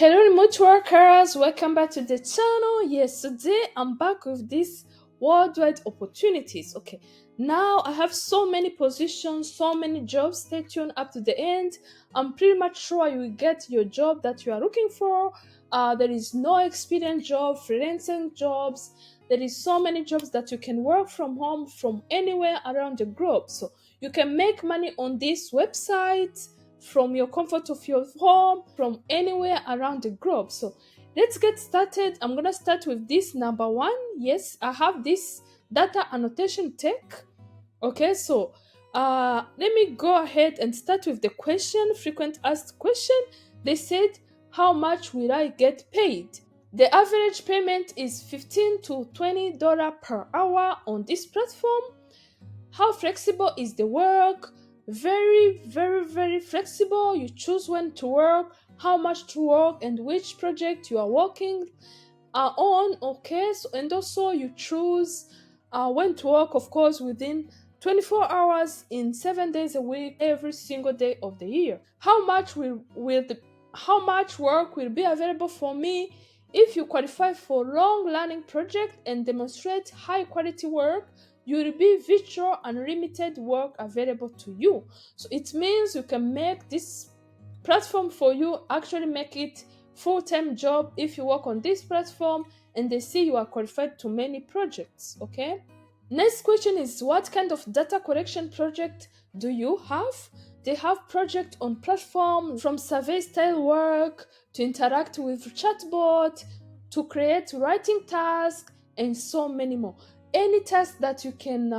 Hello, remote workers. Welcome back to the channel. Yes, today I'm back with this worldwide opportunities. Okay, now I have so many positions, so many jobs. Stay tuned up to the end. I'm pretty much sure you will get your job that you are looking for. There is no experience job, freelancing jobs. There is so many jobs that you can work from home from anywhere around the globe. So you can make money on this website from your comfort of your home, from anywhere around the globe. So let's get started. I'm gonna start with this number one. Yes, I have this data annotation tech. Okay, so let me go ahead and start with the question, frequent asked question. They said, how much will I get paid? The average payment is $15 to $20 per hour on this platform. How flexible is the work? Very flexible. You choose when to work, how much to work, and which project you are working on. Okay, so and also you choose when to work, of course, within 24 hours in 7 days a week, every single day of the year. How much work will be available for me? If you qualify for long learning project and demonstrate high quality work, you will be virtual unlimited work available to you. So it means you can make this platform for you, actually make it full-time job if you work on this platform and they see you are qualified to many projects. Okay, next question is, what kind of data collection project do you have? They have project on platform, from survey style work to interact with chatbot to create writing tasks and so many more. Any task that you can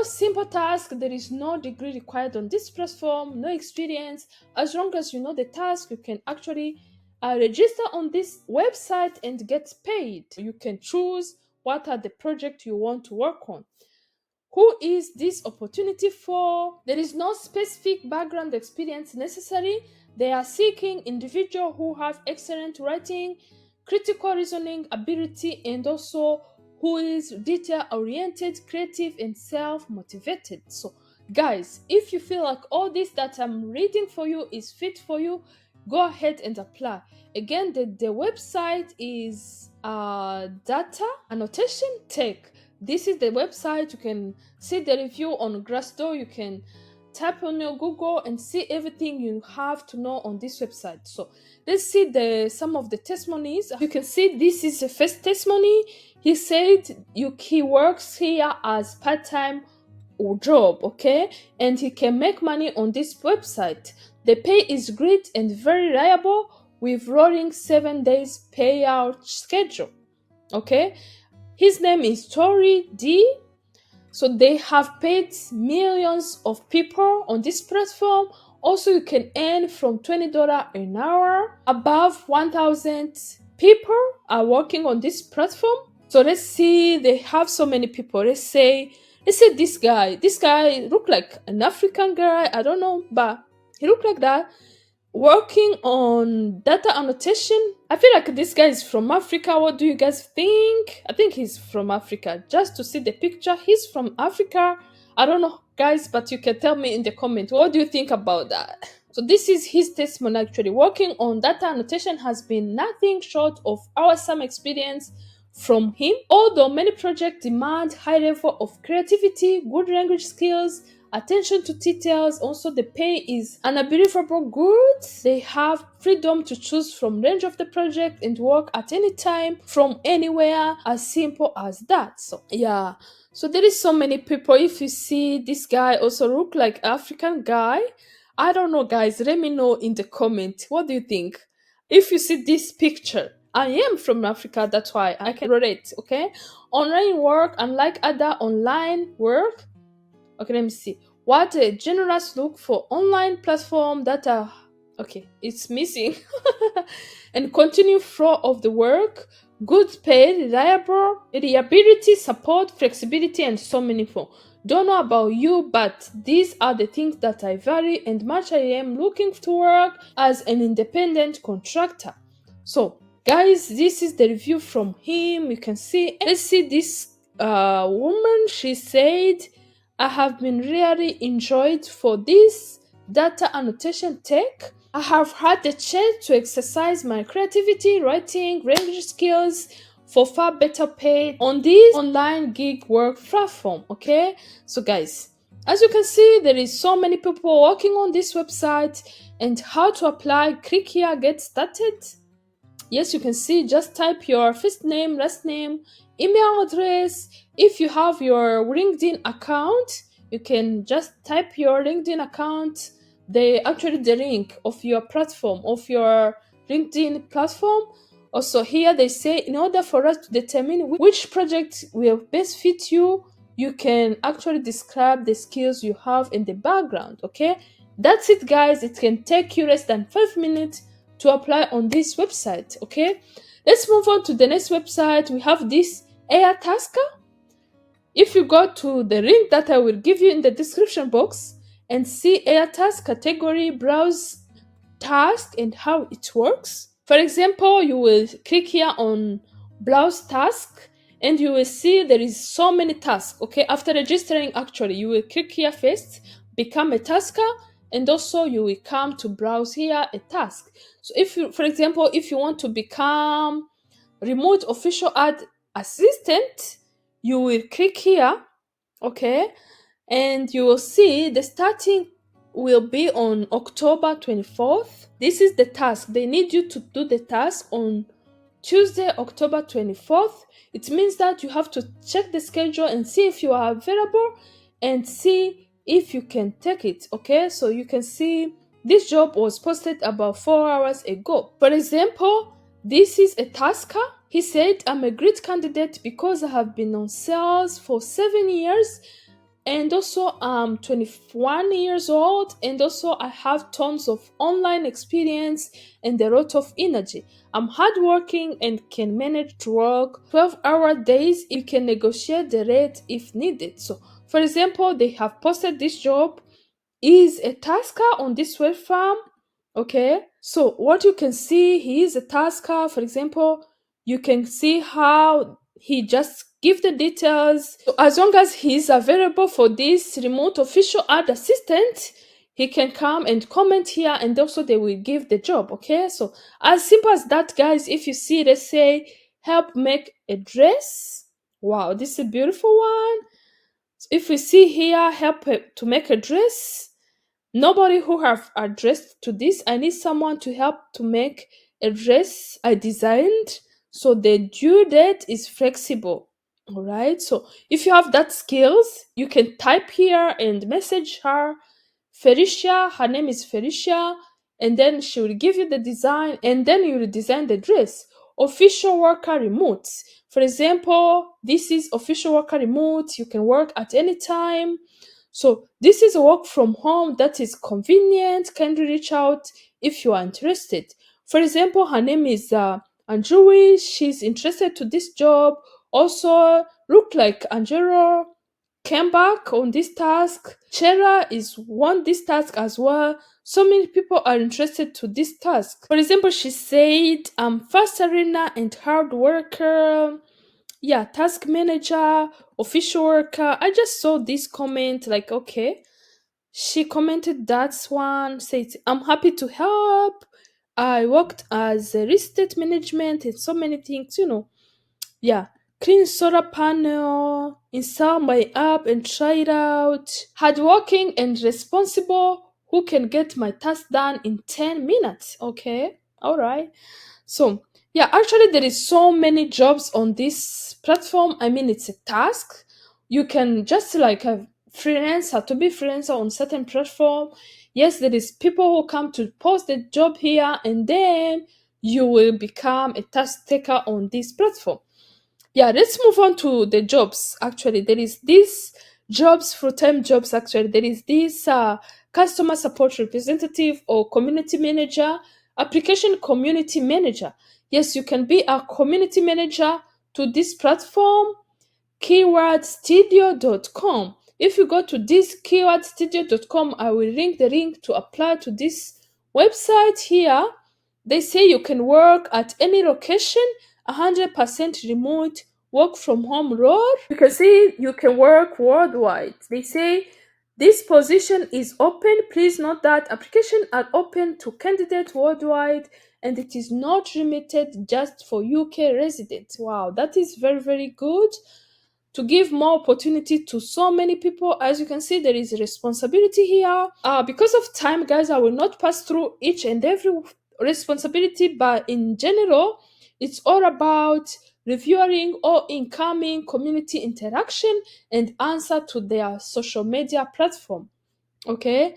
simple task. There is no degree required on this platform, no experience. As long as you know the task, you can actually register on this website and get paid. You can choose what are the projects you want to work on. Who is this opportunity for? There is no specific background experience necessary. They are seeking individuals who have excellent writing, critical reasoning ability, and also who is detail oriented, creative, and self motivated. So, guys, if you feel like all this that I'm reading for you is fit for you, go ahead and apply. Again, the website is Data Annotation Tech. This is the website. You can see the review on Glassdoor. You can type on your Google and see everything you have to know on this website. So let's see some of the testimonies. You can see this is the first testimony. He said he works here as part-time job, okay, and he can make money on this website. The pay is great and very reliable with rolling 7 days payout schedule. Okay, his name is Tori D. So they have paid millions of people on this platform. Also, you can earn from $20 an hour. Above 1,000 people are working on this platform. So let's see, they have so many people. Let's say this guy look like an African guy. I don't know, but he looked like that, working on data annotation. I feel like this guy is from Africa. What do you guys think? I think he's from Africa. Just to see the picture, he's from Africa. I don't know, guys, but you can tell me in the comment. What do you think about that? So this is his testimony actually. Working on data annotation has been nothing short of awesome experience from him. Although many projects demand high level of creativity, good language skills, attention to details, also the pay is unbelievable good. They have freedom to choose from range of the project and work at any time from anywhere, as simple as that. So yeah, so there is so many people. If you see this guy also look like African guy, I don't know, guys, let me know in the comment. What do you think? If you see this picture, I am from Africa, that's why I can relate. Okay, online work, unlike other online work. Okay, let me see. What a generous look for online platform that are okay, it's missing. And continue flow of the work, good pay, reliability, support, flexibility, and so many more. Don't know about you, but these are the things that I value and much I am looking to work as an independent contractor. So guys, this is the review from him. You can see, let's see this woman. She said, I have been really enjoyed for this data annotation tech. I have had the chance to exercise my creativity, writing, language skills for far better pay on this online gig work platform. Okay, so guys, as you can see, there is so many people working on this website. And how to apply, click here, get started. Yes, you can see, just type your first name, last name, email address. If you have your LinkedIn account, you can just type your LinkedIn account, the link of your platform, of your LinkedIn platform. Also here they say, in order for us to determine which project will best fit you, you can actually describe the skills you have in the background. Okay, that's it guys. It can take you less than 5 minutes to apply on this website. Okay, let's move on to the next website. We have this Airtasker. If you go to the link that I will give you in the description box and see Airtask category, browse task and how it works. For example, you will click here on browse task and you will see there is so many tasks. Okay, after registering, actually you will click here first, become a tasker, and also you will come to browse here a task. So if you, for example, if you want to become remote official ad assistant, you will click here. Okay, and you will see the starting will be on October 24th. This is the task. They need you to do the task on Tuesday, October 24th. It means that you have to check the schedule and see if you are available and see if you can take it. Okay, so you can see this job was posted about 4 hours ago. For example, this is a tasker. He said, I'm a great candidate because I have been on sales for 7 years, and also I'm 21 years old, and also I have tons of online experience and a lot of energy. I'm hardworking and can manage to work 12-hour days. You can negotiate the rate if needed. So for example, they have posted this job is a tasker on this web farm. Okay, so what you can see, he is a tasker. For example, you can see how he just give the details. So as long as he is available for this remote official ad assistant, he can come and comment here, and also they will give the job. Okay, so as simple as that guys. If you see, let's say help make a dress. Wow, this is a beautiful one. So if we see here, help to make a dress, nobody who have addressed to this. I need someone to help to make a dress I designed, so the due date is flexible. All right, so if you have that skills, you can type here and message her, Felicia. Her name is Felicia, and then she will give you the design, and then you will design the dress. Official worker remote. For example, this is official worker remote. You can work at any time. So this is a work from home that is convenient. Kindly reach out if you are interested. For example, her name is Anjui. She's interested to this job. Also, look like Angelo came back on this task. Chera is won this task as well. So many people are interested to this task. For example, she said, I'm fast learner and hard worker. Yeah, task manager, official worker. I just saw this comment, like, okay. She commented that one, said, I'm happy to help. I worked as a real estate management and so many things. Yeah, clean solar panel, install my app and try it out. Hardworking and responsible, who can get my task done in 10 minutes. Okay, all right. So, yeah, actually, there is so many jobs on this platform. I mean, it's a task. You can just like a freelancer to be freelancer on certain platform. Yes, there is people who come to post the job here, and then you will become a task taker on this platform. Yeah, let's move on to the jobs. Actually, there is this jobs, full-time jobs. Actually, there is this customer support representative or community manager, application community manager. Yes, you can be a community manager to this platform, keywordstudio.com. If you go to this keywordstudio.com, I will link the link to apply to this website here. They say you can work at any location, 100% remote, work from home role. You can see you can work worldwide. They say This position is open. Please note that applications are open to candidates worldwide and it is not limited just for UK residents. Wow, that is very, very good to give more opportunity to so many people. As you can see, there is a responsibility here. Because of time, guys, I will not pass through each and every responsibility, but in general, it's all about reviewing all incoming community interaction and answer to their social media platform. Okay,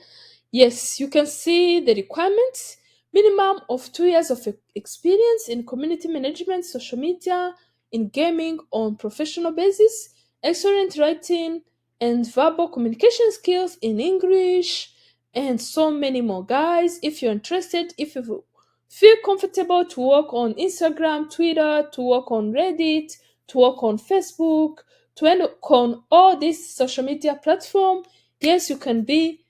yes, you can see the requirements. Minimum of 2 years of experience in community management, social media, in gaming on professional basis, excellent writing and verbal communication skills in English, and so many more. Guys, if you're interested, if you feel comfortable to work on Instagram, Twitter, to work on Reddit, to work on Facebook, to work on all these social media platform, yes, you can be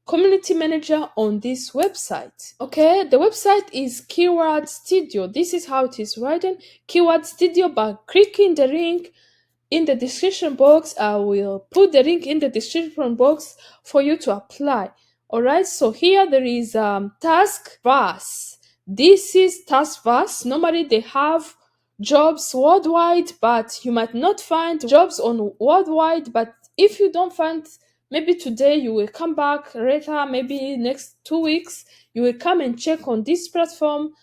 community manager on this website. Okay, the website is Keyword Studio. This is how it is written, Keyword Studio. By clicking the link in the description box, I will put the link in the description box for you to apply. All right, so here there is task bus. This is task bus. Normally they have jobs worldwide, but you might not find jobs on worldwide. But if you don't find, maybe today you will come back later, maybe next 2 weeks you will come and check on this platform,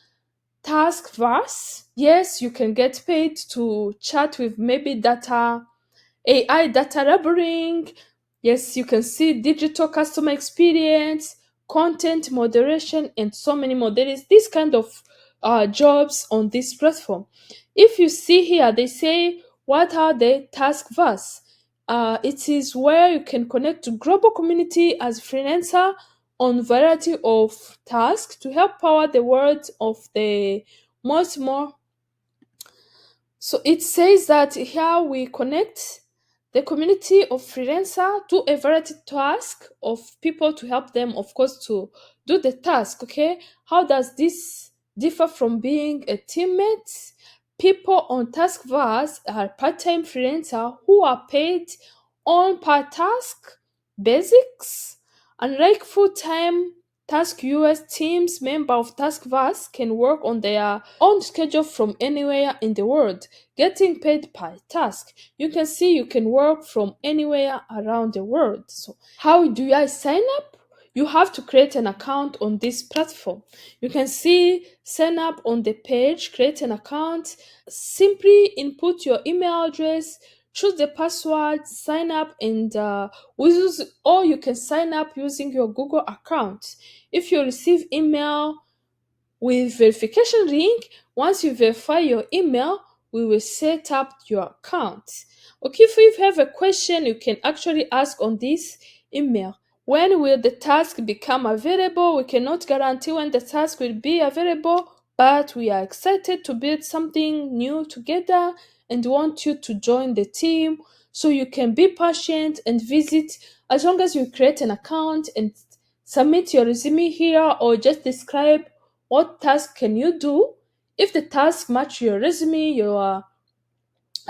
Taskverse. Yes, you can get paid to chat with maybe AI data labeling. Yes, you can see digital customer experience, content moderation, and so many more. There is this kind of jobs on this platform. If you see here, they say, what are the Taskverse? It is where you can connect to global community as freelancer on variety of tasks to help power the world of the most more. So it says that here we connect the community of freelancer to a variety task of people to help them, of course, to do the task. Okay, how does this differ from being a teammate? People on Taskverse are part-time freelancer who are paid on per task basics. Unlike full-time Task US teams, member of Taskverse can work on their own schedule from anywhere in the world, getting paid per task. You can see you can work from anywhere around the world. So, how do I sign up? You have to create an account on this platform. You can see sign up on the page, create an account, simply input your email address, choose the password, sign up, and or you can sign up using your Google account. If you receive email with verification link, once you verify your email, we will set up your account. Okay, if you have a question, you can actually ask on this email. When will the task become available? We cannot guarantee when the task will be available, but we are excited to build something new together and want you to join the team so you can be patient and visit. As long as you create an account and submit your resume here or just describe what task can you do. If the task match your resume, your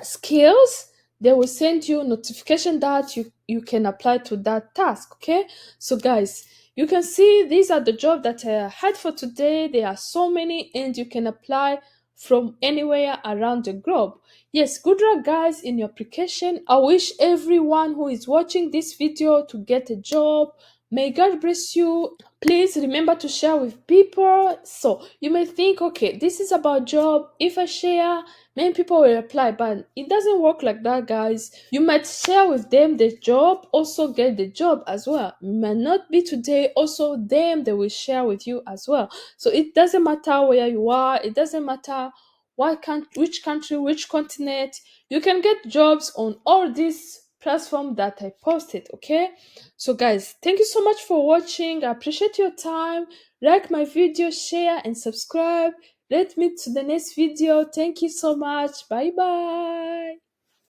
skills, they will send you notification that you can apply to that task. Okay, so guys, you can see these are the jobs that I had for today. There are so many and you can apply from anywhere around the globe. Yes, good luck guys in your application. I wish everyone who is watching this video to get a job. May God bless you. Please remember to share with people. So you may think, okay, this is about job. If I share, many people will apply, but it doesn't work like that, guys. You might share with them the job, also get the job as well. It might not be today, also them, they will share with you as well. So it doesn't matter where you are, it doesn't matter which country, which continent. You can get jobs on all these platforms that I posted. Okay, so guys, thank you so much for watching. I appreciate your time. Like my video, share and subscribe. Let's meet to the next video. Thank you so much. Bye bye.